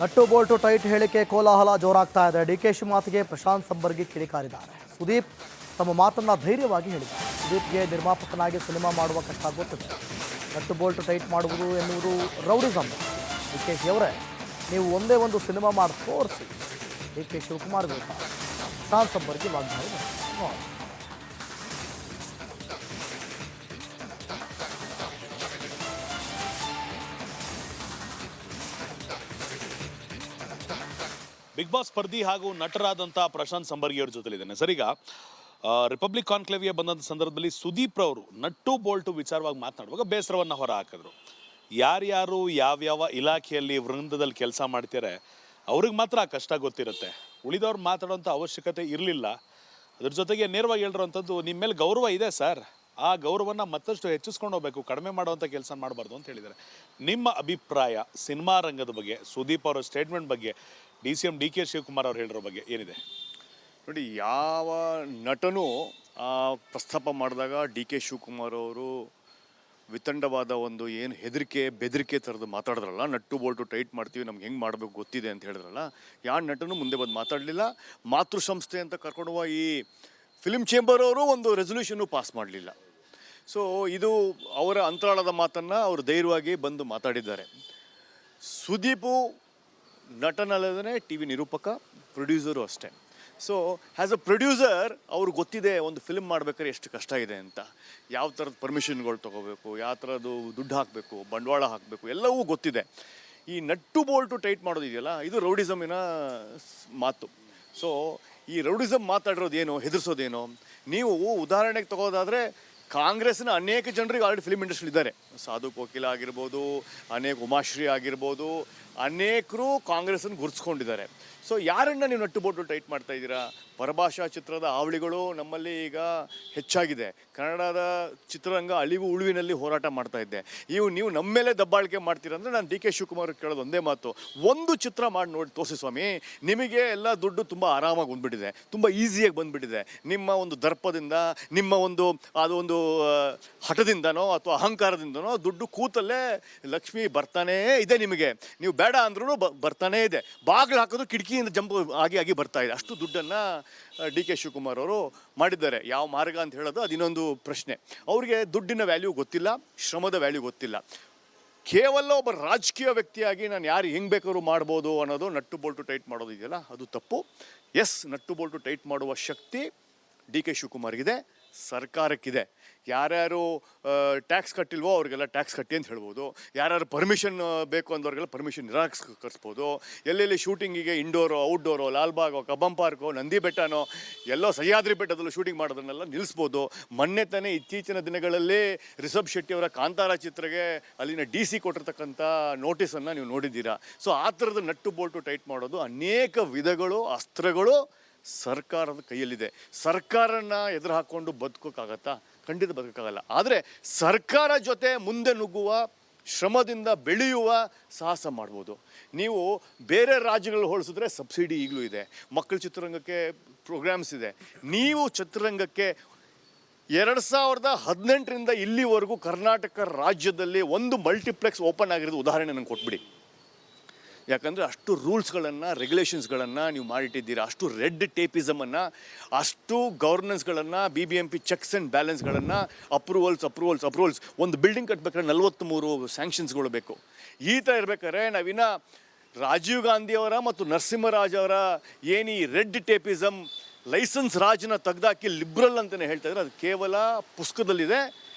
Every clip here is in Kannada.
ನಟ್ಟು ಬೋಲ್ಟು ಟೈಟ್ ಹೇಳಿಕೆ ಕೋಲಾಹಲ ಜೋರಾಗ್ತಾ ಇದೆ. ಡಿಕೆಶಿ ಮಾತಿಗೆ ಪ್ರಶಾಂತ್ ಸಂಬರ್ಗಿ ಕಿಡಿಕಾರಿದ್ದಾರೆ. ಸುದೀಪ್ ತಮ್ಮ ಮಾತನ್ನ ಧೈರ್ಯವಾಗಿ ಹೇಳಿದ್ದಾರೆ. ಸುದೀಪ್ಗೆ ನಿರ್ಮಾಪಕನಾಗಿ ಸಿನಿಮಾ ಮಾಡುವ ಕಷ್ಟ ಗೊತ್ತಿದೆ. ನಟ್ಟು ಬೋಲ್ಟು ಟೈಟ್ ಮಾಡುವುದು ಎನ್ನುವುದು ರೌಡಿಸಮ್. ಡಿಕೆಶಿ ಅವರೇ, ನೀವು ಒಂದೇ ಒಂದು ಸಿನಿಮಾ ಮಾಡಿ ತೋರಿಸಿ. ಡಿಕೆ ಶಿವಕುಮಾರ್ ವಿರುದ್ಧ ಪ್ರಶಾಂತ್ ಸಂಬರ್ಗಿ ವಾಗ್ದಾಳಿ ನೋಡಿ. ಬಿಗ್ ಬಾಸ್ ಸ್ಪರ್ಧಿ ಹಾಗೂ ನಟರಾದಂಥ ಪ್ರಶಾಂತ್ ಸಂಬರ್ಗಿ ಅವ್ರ ಜೊತೆಲಿದ್ದೇನೆ. ಸರ್, ಈಗ ರಿಪಬ್ಲಿಕ್ ಕಾನ್ಕ್ಲೇವ್ಗೆ ಬಂದಂಥ ಸಂದರ್ಭದಲ್ಲಿ ಸುದೀಪ್ ರವರು ನಟ್ಟು ಬೋಲ್ಟು ವಿಚಾರವಾಗಿ ಮಾತನಾಡುವಾಗ ಬೇಸರವನ್ನು ಹೊರ ಹಾಕಿದ್ರು. ಯಾರ್ಯಾರು ಯಾವ್ಯಾವ ಇಲಾಖೆಯಲ್ಲಿ ವೃಂದದಲ್ಲಿ ಕೆಲಸ ಮಾಡ್ತಾರೆ ಅವ್ರಿಗೆ ಮಾತ್ರ ಆ ಕಷ್ಟ ಗೊತ್ತಿರುತ್ತೆ. ಉಳಿದವ್ರು ಮಾತಾಡೋಂಥ ಅವಶ್ಯಕತೆ ಇರಲಿಲ್ಲ. ಅದ್ರ ಜೊತೆಗೆ ನೇರವಾಗಿ ಹೇಳಿರೋವಂಥದ್ದು, ನಿಮ್ಮ ಮೇಲೆ ಗೌರವ ಇದೆ ಸರ್, ಆ ಗೌರವನ ಮತ್ತಷ್ಟು ಹೆಚ್ಚಿಸ್ಕೊಂಡು ಹೋಗ್ಬೇಕು, ಕಡಿಮೆ ಮಾಡುವಂಥ ಕೆಲಸ ಮಾಡಬಾರ್ದು ಅಂತ ಹೇಳಿದ್ದಾರೆ. ನಿಮ್ಮ ಅಭಿಪ್ರಾಯ ಸಿನಿಮಾ ರಂಗದ ಬಗ್ಗೆ, ಸುದೀಪ್ ಅವರ ಸ್ಟೇಟ್ಮೆಂಟ್ ಬಗ್ಗೆ, DCM DK ಶಿವಕುಮಾರ್ ಅವ್ರು ಹೇಳಿರೋ ಬಗ್ಗೆ ಏನಿದೆ? ನೋಡಿ, ಯಾವ ನಟನೂ ಪ್ರಸ್ತಾಪ ಮಾಡಿದಾಗ DK ಶಿವಕುಮಾರ್ ಅವರು ವಿತಂಡವಾದ ಒಂದು ಏನು ಹೆದರಿಕೆ ಬೆದರಿಕೆ ಥರದ್ದು ಮಾತಾಡಿದ್ರಲ್ಲ, ನಟ್ಟು ಬೋಲ್ಟು ಟೈಟ್ ಮಾಡ್ತೀವಿ, ನಮ್ಗೆ ಹೆಂಗೆ ಮಾಡಬೇಕು ಗೊತ್ತಿದೆ ಅಂತ ಹೇಳಿದ್ರಲ್ಲ, ಯಾವ ನಟನೂ ಮುಂದೆ ಬಂದು ಮಾತಾಡಲಿಲ್ಲ. ಮಾತೃ ಸಂಸ್ಥೆ ಅಂತ ಕರ್ಕೊಂಡುವ ಈ ಫಿಲ್ಮ್ ಚೇಂಬರ್ ಅವರು ಒಂದು ರೆಸೊಲ್ಯೂಷನ್ನು ಪಾಸ್ ಮಾಡಲಿಲ್ಲ. ಸೊ ಇದು ಅವರ ಅಂತರಾಳದ ಮಾತನ್ನು ಅವರು ಧೈರ್ಯವಾಗಿ ಬಂದು ಮಾತಾಡಿದ್ದಾರೆ. ಸುದೀಪು ನಟನಲ್ಲದೇ TV ನಿರೂಪಕ, ಪ್ರೊಡ್ಯೂಸರು ಅಷ್ಟೇ. ಸೊ ಆ್ಯಸ್ ಅ ಪ್ರೊಡ್ಯೂಸರ್ ಅವ್ರಿಗೆ ಗೊತ್ತಿದೆ ಒಂದು ಫಿಲ್ಮ್ ಮಾಡ್ಬೇಕಾದ್ರೆ ಎಷ್ಟು ಕಷ್ಟ ಇದೆ ಅಂತ. ಯಾವ ಥರದ ಪರ್ಮಿಷನ್ಗಳು ತೊಗೋಬೇಕು, ಯಾವ ಥರದ್ದು ದುಡ್ಡು ಹಾಕಬೇಕು, ಬಂಡವಾಳ ಹಾಕಬೇಕು, ಎಲ್ಲವೂ ಗೊತ್ತಿದೆ. ಈ ನಟ್ಟು ಬೋಲ್ಟು ಟೈಟ್ ಮಾಡೋದಿದೆಯಲ್ಲ, ಇದು ರೌಡಿಸಮಿನ ಮಾತು. ಸೊ ಈ ರೌಡಿಸಮ್ ಮಾತಾಡಿರೋದೇನು, ಹೆದರ್ಸೋದೇನು? ನೀವು ಉದಾಹರಣೆಗೆ ತಗೋದಾದರೆ, ಕಾಂಗ್ರೆಸ್ನ ಅನೇಕ ಜನರಿಗೆ ಆಲ್ರೆಡಿ ಫಿಲ್ಮ್ ಇಂಡಸ್ಟ್ರಿ ಇದ್ದಾರೆ. ಸಾಧು ಕೋಕಿಲ ಆಗಿರ್ಬೋದು, ಅನೇಕ ಉಮಾಶ್ರೀ ಆಗಿರ್ಬೋದು, ಅನೇಕರು ಕಾಂಗ್ರೆಸ್ಸನ್ನು ಗುರುತಿಸ್ಕೊಂಡಿದ್ದಾರೆ. ಸೊ ಯಾರನ್ನ ನೀವು ನಟ್ಟು ಬೋಲ್ಟು ಟೈಟ್ ಮಾಡ್ತಾ ಇದ್ದೀರಾ? ಪರಭಾಷಾ ಚಿತ್ರದ ಹಾವಳಿಗಳು ನಮ್ಮಲ್ಲಿ ಈಗ ಹೆಚ್ಚಾಗಿದೆ. ಕನ್ನಡದ ಚಿತ್ರರಂಗ ಅಳಿವು ಉಳಿವಿನಲ್ಲಿ ಹೋರಾಟ ಮಾಡ್ತಾ ಇದ್ದೆ. ನೀವು ನಮ್ಮ ಮೇಲೆ ದಬ್ಬಾಳಿಕೆ ಮಾಡ್ತೀರಂದರೆ ನಾನು DK ಶಿವಕುಮಾರ್ ಕೇಳೋದು ಒಂದೇ ಮಾತು, ಒಂದು ಚಿತ್ರ ಮಾಡಿ ನೋಡಿ ತೋರಿಸಿ ಸ್ವಾಮಿ, ನಿಮಗೆ ಎಲ್ಲ ದುಡ್ಡು ತುಂಬ ಆರಾಮಾಗಿ ಬಂದುಬಿಟ್ಟಿದೆ, ತುಂಬ ಈಸಿಯಾಗಿ ಬಂದುಬಿಟ್ಟಿದೆ. ನಿಮ್ಮ ಒಂದು ದರ್ಪದಿಂದ, ನಿಮ್ಮ ಒಂದು ಹಠದಿಂದನೋ ಅಥವಾ ಅಹಂಕಾರದಿಂದನೋ ದುಡ್ಡು ಕೂತಲ್ಲೇ ಲಕ್ಷ್ಮಿ ಬರ್ತಾನೇ ಇದೆ. ನಿಮಗೆ ನೀವು ಬೇಡ ಅಂದ್ರೂ ಬರ್ತಾನೇ ಇದೆ. ಬಾಗಿಲು ಹಾಕೋದು ಕಿಟಕಿಯಿಂದ ಜಂಪ್ ಆಗಿ ಬರ್ತಾ ಇದೆ. ಅಷ್ಟು ದುಡ್ಡನ್ನು DK ಶಿವಕುಮಾರ್ ಅವರು ಮಾಡಿದ್ದಾರೆ. ಯಾವ ಮಾರ್ಗ ಅಂತ ಹೇಳೋದು ಅದು ಇನ್ನೊಂದು ಪ್ರಶ್ನೆ. ಅವರಿಗೆ ದುಡ್ಡಿನ ವ್ಯಾಲ್ಯೂ ಗೊತ್ತಿಲ್ಲ, ಶ್ರಮದ ವ್ಯಾಲ್ಯೂ ಗೊತ್ತಿಲ್ಲ. ಕೇವಲ ಒಬ್ಬ ರಾಜಕೀಯ ವ್ಯಕ್ತಿಯಾಗಿ ನಾನು ಯಾರು ಹೆಂಗೆ ಬೇಕಾದ್ರೂ ಮಾಡ್ಬೋದು ಅನ್ನೋದು ನಟ್ಟು ಬೋಲ್ಟು ಟೈಟ್ ಮಾಡೋದು ಇದೆಯಲ್ಲ, ಅದು ತಪ್ಪು. ಎಸ್, ನಟ್ಟು ಬೋಲ್ಟು ಟೈಟ್ ಮಾಡುವ ಶಕ್ತಿ DK ಶಿವಕುಮಾರ್ಗಿದೆ, ಸರ್ಕಾರಕ್ಕಿದೆ. ಯಾರ್ಯಾರು ಟ್ಯಾಕ್ಸ್ ಕಟ್ಟಿಲ್ವೋ ಅವ್ರಿಗೆಲ್ಲ ಟ್ಯಾಕ್ಸ್ ಕಟ್ಟಿ ಅಂತ ಹೇಳ್ಬೋದು. ಯಾರ್ಯಾರು ಪರ್ಮಿಷನ್ ಬೇಕು ಅಂದವ್ರಿಗೆಲ್ಲ ಪರ್ಮಿಷನ್ ನಿರಾಕರಿಸ್ಬೋದು. ಎಲ್ಲೆಲ್ಲಿ ಶೂಟಿಂಗಿಗೆ ಇಂಡೋರೋ ಔಟ್ಡೋರೋ, ಲಾಲ್ಬಾಗೋ, ಕಬ್ಬಂ ಪಾರ್ಕೋ, ನಂದಿ ಬೆಟ್ಟನೋ, ಎಲ್ಲೋ ಸಹ್ಯಾದ್ರಿ ಬೆಟ್ಟದಲ್ಲೂ ಶೂಟಿಂಗ್ ಮಾಡೋದನ್ನೆಲ್ಲ ನಿಲ್ಲಿಸ್ಬೋದು. ಮೊನ್ನೆ ತಾನೇ ಇತ್ತೀಚಿನ ದಿನಗಳಲ್ಲಿ ರಿಷಬ್ ಶೆಟ್ಟಿ ಅವರ ಕಾಂತಾರ ಚಿತ್ರಕ್ಕೆ ಅಲ್ಲಿನ DC ಕೊಟ್ಟಿರ್ತಕ್ಕಂಥ ನೋಟಿಸನ್ನು ನೀವು ನೋಡಿದ್ದೀರಾ. ಸೊ ಆ ಥರದ ನಟ್ಟು ಬೋಲ್ಟು ಟೈಟ್ ಮಾಡೋದು ಅನೇಕ ವಿಧಗಳು, ಅಸ್ತ್ರಗಳು ಸರ್ಕಾರದ ಕೈಯಲ್ಲಿದೆ. ಸರ್ಕಾರನ ಎದುರು ಹಾಕ್ಕೊಂಡು ಬದುಕೋಕ್ಕಾಗತ್ತಾ? ಖಂಡಿತ ಬದುಕೋಕ್ಕಾಗಲ್ಲ. ಆದರೆ ಸರ್ಕಾರ ಜೊತೆ ಮುಂದೆ ನುಗ್ಗುವ, ಶ್ರಮದಿಂದ ಬೆಳೆಯುವ ಸಾಹಸ ಮಾಡ್ಬೋದು. ನೀವು ಬೇರೆ ರಾಜ್ಯಗಳು ಹೋಲಿಸಿದ್ರೆ ಸಬ್ಸಿಡಿ ಈಗಲೂ ಇದೆ, ಮಕ್ಕಳ ಚಿತ್ರರಂಗಕ್ಕೆ ಪ್ರೋಗ್ರಾಮ್ಸ್ ಇದೆ. ನೀವು ಚಿತ್ರರಂಗಕ್ಕೆ 2018ರಿಂದ ಇಲ್ಲಿವರೆಗೂ ಕರ್ನಾಟಕ ರಾಜ್ಯದಲ್ಲಿ ಒಂದು ಮಲ್ಟಿಪ್ಲೆಕ್ಸ್ ಓಪನ್ ಆಗಿರೋದು ಉದಾಹರಣೆ ನನಗೆ ಕೊಟ್ಬಿಡಿ. ಯಾಕಂದರೆ ಅಷ್ಟು ರೂಲ್ಸ್ಗಳನ್ನು, ರೆಗ್ಯುಲೇಷನ್ಸ್ಗಳನ್ನು ನೀವು ಮಾಡಿಟ್ಟಿದ್ದೀರಾ. ಅಷ್ಟು ರೆಡ್ ಟೇಪಿಸಮನ್ನು, ಅಷ್ಟು ಗವರ್ನೆನ್ಸ್ಗಳನ್ನು, BBMP ಚೆಕ್ಸ್ ಆ್ಯಂಡ್ ಬ್ಯಾಲೆನ್ಸ್ಗಳನ್ನು, ಅಪ್ರೂವಲ್ಸ್. ಒಂದು ಬಿಲ್ಡಿಂಗ್ ಕಟ್ಟಬೇಕಾದ್ರೆ 43 ಸ್ಯಾಂಕ್ಷನ್ಸ್ಗಳು ಬೇಕು. ಈ ಥರ ಇರಬೇಕಾದ್ರೆ ನಾವಿನ್ನ ರಾಜೀವ್ ಗಾಂಧಿಯವರ ಮತ್ತು ನರಸಿಂಹರಾಜ್ ಅವರ ಏನು ಈ ರೆಡ್ ಟೇಪಿಸಮ್, ಲೈಸೆನ್ಸ್ ರಾಜ್ನ ತೆಗೆದಾಕಿ ಲಿಬ್ರಲ್ ಅಂತಲೇ ಹೇಳ್ತಾ ಇದ್ದಾರೆ. ಅದು ಕೇವಲ ಪುಸ್ತಕದಲ್ಲಿದೆ,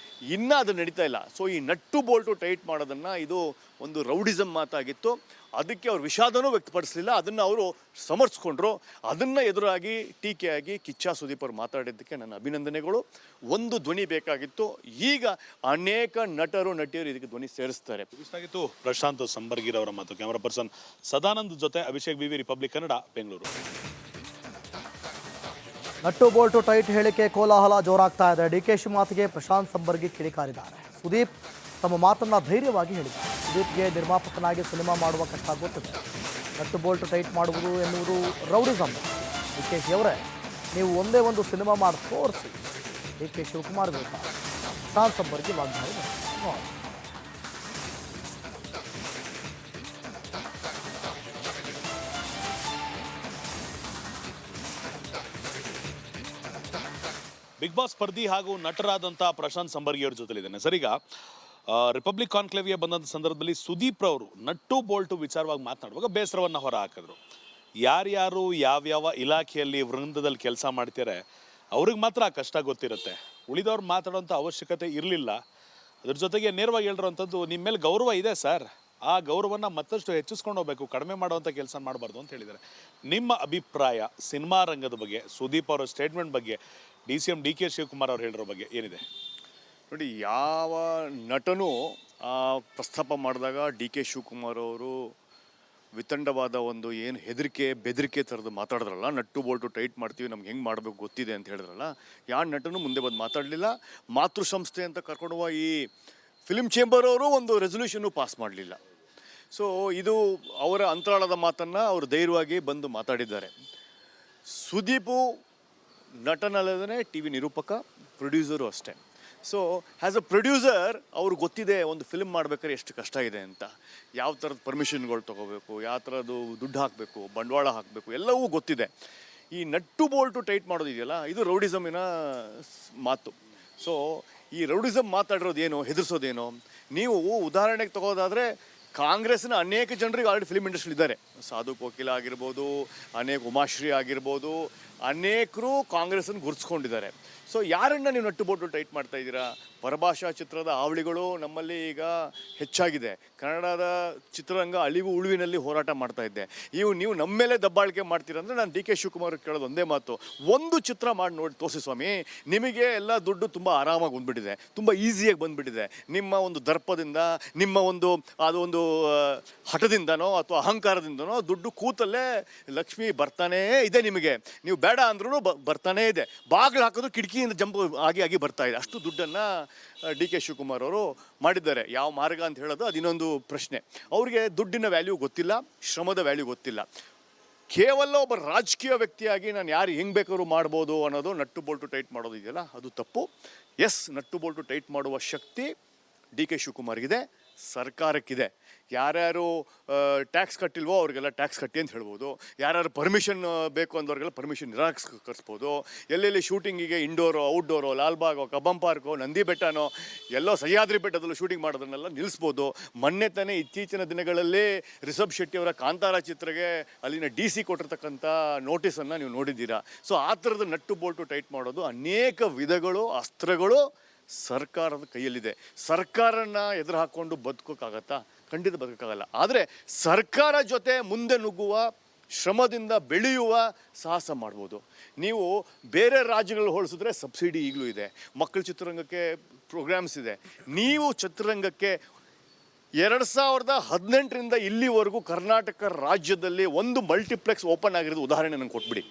ಇನ್ನೂ ಅದು ನಡೀತಾ ಇಲ್ಲ. ಸೊ ಈ ನಟ್ಟು ಬೋಲ್ಟು ಟೈಟ್ ಮಾಡೋದನ್ನು ಇದು ಒಂದು ರೌಡಿಸಮ್ ಮಾತಾಗಿತ್ತು. ಅದಕ್ಕೆ ಅವ್ರು ವಿಷಾದನೂ ವ್ಯಕ್ತಪಡಿಸಲಿಲ್ಲ, ಅದನ್ನು ಅವರು ಸಮರ್ಥಿಸ್ಕೊಂಡ್ರು. ಅದನ್ನು ಎದುರಾಗಿ ಟೀಕೆಯಾಗಿ ಕಿಚ್ಚ ಸುದೀಪ್ ಅವರು ಮಾತಾಡಿದ್ದಕ್ಕೆ ನನ್ನ ಅಭಿನಂದನೆಗಳು. ಒಂದು ಧ್ವನಿ ಬೇಕಾಗಿತ್ತು, ಈಗ ಅನೇಕ ನಟರು ನಟಿಯರು ಇದಕ್ಕೆ ಧ್ವನಿ ಸೇರಿಸ್ತಾರೆ. ಇಷ್ಟಾಗಿತ್ತು ಪ್ರಶಾಂತ್ ಸಂಬರ್ಗಿರವರ ಮಾತು. ಕ್ಯಾಮರಾ ಪರ್ಸನ್ ಸದಾನಂದ್ ಜೊತೆ Abhishek BV, republic Kannada, Bengaluru. Nut Bolt tight ಹೇಳಿಕೆ ಕೋಲಾಹಲ ಜೋರಾಗ್ತಾ ಇದೆ. ಡಿಕೆಶಿ ಮಾತಿಗೆ ಪ್ರಶಾಂತ್ ಸಂಬರ್ಗಿ ಕಿಡಿಕಾರಿದ್ದಾರೆ. ಸುದೀಪ್ ತಮ್ಮ ಮಾತನ್ನ ಧೈರ್ಯವಾಗಿ ಹೇಳಿದ್ದಾರೆ. ಸುದೀಪ್ಗೆ ನಿರ್ಮಾಪಕನಾಗಿ ಸಿನಿಮಾ ಮಾಡುವ ಕಷ್ಟ ಗೊತ್ತಿದೆ. ನಟ್ಟು ಬೋಲ್ಟು ಟೈಟ್ ಮಾಡುವುದು ಎನ್ನುವುದು ರೌಡಿಸಮ್. ಡಿಕೆಶಿ ಅವರೇ, ನೀವು ಒಂದೇ ಒಂದು ಸಿನಿಮಾ ಮಾಡಿ ತೋರಿಸಿ. DK ಶಿವಕುಮಾರ್ ವಿರುದ್ಧ ಪ್ರಶಾಂತ್ ಸಂಬರ್ಗಿ ವಾಗ್ದಾಳಿ ನೋಡಿ. ಬಿಗ್ ಬಾಸ್ ಸ್ಪರ್ಧಿ ಹಾಗೂ ನಟರಾದಂಥ ಪ್ರಶಾಂತ್ ಸಂಬರ್ಗಿ ಅವ್ರ ಜೊತೆಲಿದ್ದೇನೆ ಸರ್. ಈಗ ರಿಪಬ್ಲಿಕ್ ಕಾನ್ಕ್ಲೇವ್ಗೆ ಬಂದಂಥ ಸಂದರ್ಭದಲ್ಲಿ ಸುದೀಪ್ ರವರು ನಟ್ಟು ಬೋಲ್ಟು ವಿಚಾರವಾಗಿ ಮಾತನಾಡುವಾಗ ಬೇಸರವನ್ನು ಹೊರ ಹಾಕಿದ್ರು. ಯಾರ್ಯಾರು ಯಾವ್ಯಾವ ಇಲಾಖೆಯಲ್ಲಿ ವೃಂದದಲ್ಲಿ ಕೆಲಸ ಮಾಡ್ತಾರೆ ಅವ್ರಿಗೆ ಮಾತ್ರ ಆ ಕಷ್ಟ ಗೊತ್ತಿರುತ್ತೆ, ಉಳಿದವ್ರು ಮಾತಾಡೋಂಥ ಅವಶ್ಯಕತೆ ಇರಲಿಲ್ಲ. ಅದ್ರ ಜೊತೆಗೆ ನೇರವಾಗಿ ಹೇಳಿರೋವಂಥದ್ದು, ನಿಮ್ಮ ಮೇಲೆ ಗೌರವ ಇದೆ ಸರ್, ಆ ಗೌರವನ ಮತ್ತಷ್ಟು ಹೆಚ್ಚಿಸ್ಕೊಂಡು ಹೋಗ್ಬೇಕು, ಕಡಿಮೆ ಮಾಡುವಂಥ ಕೆಲಸ ಮಾಡಬಾರ್ದು ಅಂತ ಹೇಳಿದ್ದಾರೆ. ನಿಮ್ಮ ಅಭಿಪ್ರಾಯ ಸಿನಿಮಾ ರಂಗದ ಬಗ್ಗೆ, ಸುದೀಪ್ ಅವರ ಸ್ಟೇಟ್ಮೆಂಟ್ ಬಗ್ಗೆ, DCM DK ಶಿವಕುಮಾರ್ ಅವ್ರು ಹೇಳಿರೋ ಬಗ್ಗೆ ಏನಿದೆ? ನೋಡಿ, ಯಾವ ನಟನೂ ಪ್ರಸ್ತಾಪ ಮಾಡಿದಾಗ DK ಶಿವಕುಮಾರ್ ಅವರು ವಿತಂಡವಾದ ಒಂದು ಏನು ಹೆದರಿಕೆ ಬೆದರಿಕೆ ಥರದ್ದು ಮಾತಾಡಿದ್ರಲ್ಲ, ನಟ್ಟು ಬೋಲ್ಟು ಟೈಟ್ ಮಾಡ್ತೀವಿ, ನಮ್ಗೆ ಹೆಂಗೆ ಮಾಡಬೇಕು ಗೊತ್ತಿದೆ ಅಂತ ಹೇಳಿದ್ರಲ್ಲ, ಯಾವ ನಟನೂ ಮುಂದೆ ಬಂದು ಮಾತಾಡಲಿಲ್ಲ. ಮಾತೃ ಸಂಸ್ಥೆ ಅಂತ ಕರ್ಕೊಂಡುವ ಈ ಫಿಲ್ಮ್ ಚೇಂಬರ್ ಅವರು ಒಂದು ರೆಸೊಲ್ಯೂಷನ್ನು ಪಾಸ್ ಮಾಡಲಿಲ್ಲ. ಸೊ ಇದು ಅವರ ಅಂತರಾಳದ ಮಾತನ್ನು ಅವರು ಧೈರ್ಯವಾಗಿ ಬಂದು ಮಾತಾಡಿದ್ದಾರೆ. ಸುದೀಪು ನಟನಲ್ಲದೇ TV ನಿರೂಪಕ, ಪ್ರೊಡ್ಯೂಸರು ಅಷ್ಟೇ. ಸೊ ಆ್ಯಸ್ ಅ ಪ್ರೊಡ್ಯೂಸರ್ ಅವ್ರಿಗೆ ಗೊತ್ತಿದೆ ಒಂದು ಫಿಲ್ಮ್ ಮಾಡ್ಬೇಕಾದ್ರೆ ಎಷ್ಟು ಕಷ್ಟ ಇದೆ ಅಂತ, ಯಾವ ಥರದ ಪರ್ಮಿಷನ್ಗಳು ತೊಗೋಬೇಕು, ಯಾವ ಥರದ್ದು ದುಡ್ಡು ಹಾಕಬೇಕು, ಬಂಡವಾಳ ಹಾಕಬೇಕು, ಎಲ್ಲವೂ ಗೊತ್ತಿದೆ. ಈ ನಟ್ಟು ಬೋಲ್ಟು ಟೈಟ್ ಮಾಡೋದಿದೆಯಲ್ಲ, ಇದು ರೌಡಿಸಮಿನ ಮಾತು. ಸೊ ಈ ರೌಡಿಸಮ್ ಮಾತಾಡಿರೋದೇನು, ಹೆದರ್ಸೋದೇನು? ನೀವು ಉದಾಹರಣೆಗೆ ತಗೋದಾದರೆ ಕಾಂಗ್ರೆಸ್ನ ಅನೇಕ ಜನರಿಗೆ ಆಲ್ರೆಡಿ ಫಿಲ್ಮ್ ಇಂಡಸ್ಟ್ರಿ ಇದ್ದಾರೆ. ಸಾಧು ಕೋಕಿಲ ಆಗಿರ್ಬೋದು, ಅನೇಕ ಉಮಾಶ್ರೀ ಆಗಿರ್ಬೋದು, ಅನೇಕರು ಕಾಂಗ್ರೆಸ್ಸನ್ನು ಗುರುತಿಸ್ಕೊಂಡಿದ್ದಾರೆ. ಸೊ ಯಾರನ್ನ ನೀವು ನಟ್ಟು ಬೋಟು ಟೈಟ್ ಮಾಡ್ತಾ ಇದ್ದೀರಾ? ಪರಭಾಷಾ ಚಿತ್ರದ ಹಾವಳಿಗಳು ನಮ್ಮಲ್ಲಿ ಈಗ ಹೆಚ್ಚಾಗಿದೆ. ಕನ್ನಡದ ಚಿತ್ರರಂಗ ಅಳಿವು ಉಳುವಿನಲ್ಲಿ ಹೋರಾಟ ಮಾಡ್ತಾ ಇದ್ದೆ. ನೀವು ನಮ್ಮ ಮೇಲೆ ದಬ್ಬಾಳಿಕೆ ಮಾಡ್ತೀರಂದ್ರೆ ನಾನು DK ಶಿವಕುಮಾರ್ ಕೇಳೋದು ಒಂದೇ ಮಾತು, ಒಂದು ಚಿತ್ರ ಮಾಡಿ ನೋಡಿ ತೋರಿಸಿ ಸ್ವಾಮಿ, ನಿಮಗೆ ಎಲ್ಲ ದುಡ್ಡು ತುಂಬ ಆರಾಮಾಗಿ ಬಂದುಬಿಟ್ಟಿದೆ, ತುಂಬ ಈಸಿಯಾಗಿ ಬಂದುಬಿಟ್ಟಿದೆ. ನಿಮ್ಮ ಒಂದು ದರ್ಪದಿಂದ, ನಿಮ್ಮ ಒಂದು ಹಠದಿಂದನೋ ಅಥವಾ ಅಹಂಕಾರದಿಂದನೋ ದುಡ್ಡು ಕೂತಲ್ಲೇ ಲಕ್ಷ್ಮಿ ಬರ್ತಾನೇ ಇದೆ. ನಿಮಗೆ ನೀವು ಬೇಡ ಅಂದ್ರೂ ಬರ್ತಾನೇ ಇದೆ. ಬಾಗಿಲು ಹಾಕೋದು ಕಿಟಕಿಯಿಂದ ಜಂಪ್ ಆಗಿ ಬರ್ತಾ ಇದೆ. ಅಷ್ಟು ದುಡ್ಡನ್ನು DK ಶಿವಕುಮಾರ್ ಅವರು ಮಾಡಿದ್ದಾರೆ. ಯಾವ ಮಾರ್ಗ ಅಂತ ಹೇಳೋದು ಅದು ಇನ್ನೊಂದು ಪ್ರಶ್ನೆ. ಅವರಿಗೆ ದುಡ್ಡಿನ ವ್ಯಾಲ್ಯೂ ಗೊತ್ತಿಲ್ಲ, ಶ್ರಮದ ವ್ಯಾಲ್ಯೂ ಗೊತ್ತಿಲ್ಲ. ಕೇವಲ ಒಬ್ಬ ರಾಜಕೀಯ ವ್ಯಕ್ತಿಯಾಗಿ ನಾನು ಯಾರು ಹೆಂಗೆ ಬೇಕಾದ್ರೂ ಮಾಡ್ಬೋದು ಅನ್ನೋದು ನಟ್ಟು ಬೋಲ್ಟು ಟೈಟ್ ಮಾಡೋದು ಇದೆಯಲ್ಲ, ಅದು ತಪ್ಪು. ಎಸ್, ನಟ್ಟು ಬೋಲ್ಟು ಟೈಟ್ ಮಾಡುವ ಶಕ್ತಿ DK ಶಿವಕುಮಾರ್ಗಿದೆ, ಸರ್ಕಾರಕ್ಕಿದೆ. ಯಾರ್ಯಾರು ಟ್ಯಾಕ್ಸ್ ಕಟ್ಟಿಲ್ವೋ ಅವ್ರಿಗೆಲ್ಲ ಟ್ಯಾಕ್ಸ್ ಕಟ್ಟಿ ಅಂತ ಹೇಳ್ಬೋದು. ಯಾರ್ಯಾರು ಪರ್ಮಿಷನ್ ಬೇಕು ಅಂದವ್ರಿಗೆಲ್ಲ ಪರ್ಮಿಷನ್ ನಿರಾಕರಿಸ್ಬೋದು. ಎಲ್ಲೆಲ್ಲಿ ಶೂಟಿಂಗಿಗೆ ಇಂಡೋರೋ ಔಟ್ಡೋರೋ, ಲಾಲ್ಬಾಗೋ, ಕಬ್ಬಂ ಪಾರ್ಕೋ, ನಂದಿ ಬೆಟ್ಟನೋ, ಎಲ್ಲೋ ಸಹ್ಯಾದ್ರಿ ಬೆಟ್ಟದಲ್ಲೂ ಶೂಟಿಂಗ್ ಮಾಡೋದನ್ನೆಲ್ಲ ನಿಲ್ಲಿಸ್ಬೋದು. ಮೊನ್ನೆ ತಾನೇ ಇತ್ತೀಚಿನ ದಿನಗಳಲ್ಲಿ ರಿಷಬ್ ಶೆಟ್ಟಿ ಅವರ ಕಾಂತಾರ ಚಿತ್ರಕ್ಕೆ ಅಲ್ಲಿನ DC ಕೊಟ್ಟಿರ್ತಕ್ಕಂಥ ನೋಟಿಸನ್ನು ನೀವು ನೋಡಿದ್ದೀರಾ. ಸೊ ಆ ಥರದ ನಟ್ಟು ಬೋಲ್ಟು ಟೈಟ್ ಮಾಡೋದು ಅನೇಕ ವಿಧಗಳು, ಅಸ್ತ್ರಗಳು ಸರ್ಕಾರದ ಕೈಯಲ್ಲಿದೆ. ಸರ್ಕಾರನ ಎದುರು ಹಾಕ್ಕೊಂಡು ಬದುಕೋಕ್ಕಾಗತ್ತಾ? ಖಂಡಿತ ಬದುಕೋಕ್ಕಾಗಲ್ಲ. ಆದರೆ ಸರ್ಕಾರ ಜೊತೆ ಮುಂದೆ ನುಗ್ಗುವ, ಶ್ರಮದಿಂದ ಬೆಳೆಯುವ ಸಾಹಸ ಮಾಡ್ಬೋದು. ನೀವು ಬೇರೆ ರಾಜ್ಯಗಳು ಹೋಲಿಸಿದ್ರೆ ಸಬ್ಸಿಡಿ ಈಗಲೂ ಇದೆ, ಮಕ್ಕಳ ಚಿತ್ರರಂಗಕ್ಕೆ ಪ್ರೋಗ್ರಾಮ್ಸ್ ಇದೆ. ನೀವು ಚಿತ್ರರಂಗಕ್ಕೆ 2018ರಿಂದ ಇಲ್ಲಿವರೆಗೂ ಕರ್ನಾಟಕ ರಾಜ್ಯದಲ್ಲಿ ಒಂದು ಮಲ್ಟಿಪ್ಲೆಕ್ಸ್ ಓಪನ್ ಆಗಿರೋದು ಉದಾಹರಣೆ ನನಗೆ ಕೊಟ್ಬಿಡಿ.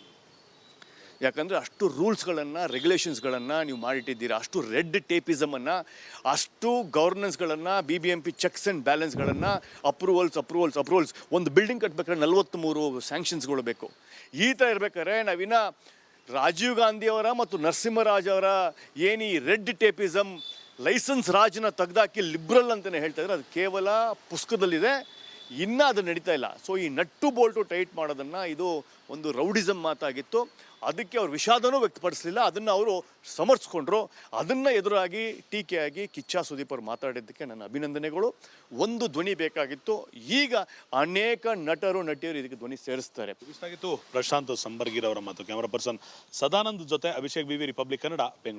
ಯಾಕಂದರೆ ಅಷ್ಟು ರೂಲ್ಸ್ಗಳನ್ನು, ರೆಗ್ಯುಲೇಷನ್ಸ್ಗಳನ್ನು ನೀವು ಮಾಡಿಟ್ಟಿದ್ದೀರಾ. ಅಷ್ಟು ರೆಡ್ ಟೇಪಿಸಮನ್ನು, ಅಷ್ಟು ಗವರ್ನೆನ್ಸ್ಗಳನ್ನು, BBMP ಚೆಕ್ಸ್ ಆ್ಯಂಡ್ ಬ್ಯಾಲೆನ್ಸ್ಗಳನ್ನು, ಅಪ್ರೂವಲ್ಸ್. ಒಂದು ಬಿಲ್ಡಿಂಗ್ ಕಟ್ಟಬೇಕಾದ್ರೆ 43 ಸ್ಯಾಂಕ್ಷನ್ಸ್ಗಳು ಬೇಕು. ಈ ಥರ ಇರಬೇಕಾದ್ರೆ ನಾವಿನ್ನ ರಾಜೀವ್ ಗಾಂಧಿಯವರ ಮತ್ತು ನರಸಿಂಹರಾಜ್ ಅವರ ಏನು ಈ ರೆಡ್ ಟೇಪಿಸಮ್, ಲೈಸೆನ್ಸ್ ರಾಜ್ನ ತೆಗೆದಾಕಿ ಲಿಬ್ರಲ್ ಅಂತಲೇ ಹೇಳ್ತಾ ಇದ್ದಾರೆ. ಅದು ಕೇವಲ ಪುಸ್ತಕದಲ್ಲಿದೆ, ಇನ್ನೂ ಅದು ನಡೀತಾ ಇಲ್ಲ. ಸೊ ಈ ನಟ್ಟು ಬೋಲ್ಟು ಟೈಟ್ ಮಾಡೋದನ್ನು ಇದು ಒಂದು ರೌಡಿಸಮ್ ಮಾತಾಗಿತ್ತು. ಅದಕ್ಕೆ ಅವ್ರು ವಿಷಾದನೂ ವ್ಯಕ್ತಪಡಿಸಲಿಲ್ಲ, ಅದನ್ನು ಅವರು ಸಮರ್ಥಿಸ್ಕೊಂಡ್ರು. ಅದನ್ನು ಎದುರಾಗಿ ಟೀಕೆಯಾಗಿ ಕಿಚ್ಚ ಸುದೀಪ್ ಅವರು ಮಾತಾಡಿದ್ದಕ್ಕೆ ನನ್ನ ಅಭಿನಂದನೆಗಳು. ಒಂದು ಧ್ವನಿ ಬೇಕಾಗಿತ್ತು, ಈಗ ಅನೇಕ ನಟರು ನಟಿಯರು ಇದಕ್ಕೆ ಧ್ವನಿ ಸೇರಿಸ್ತಾರೆ. ಇಷ್ಟಾಗಿತ್ತು ಪ್ರಶಾಂತ್ ಸಂಬರ್ಗಿರವರ ಮಾತು. ಕ್ಯಾಮರಾ ಪರ್ಸನ್ ಸದಾನಂದ್ ಜೊತೆ ಅಭಿಷೇಕ್ BV, ರಿಪಬ್ಲಿಕ್ ಕನ್ನಡ, ಬೆಂಗಳೂರು.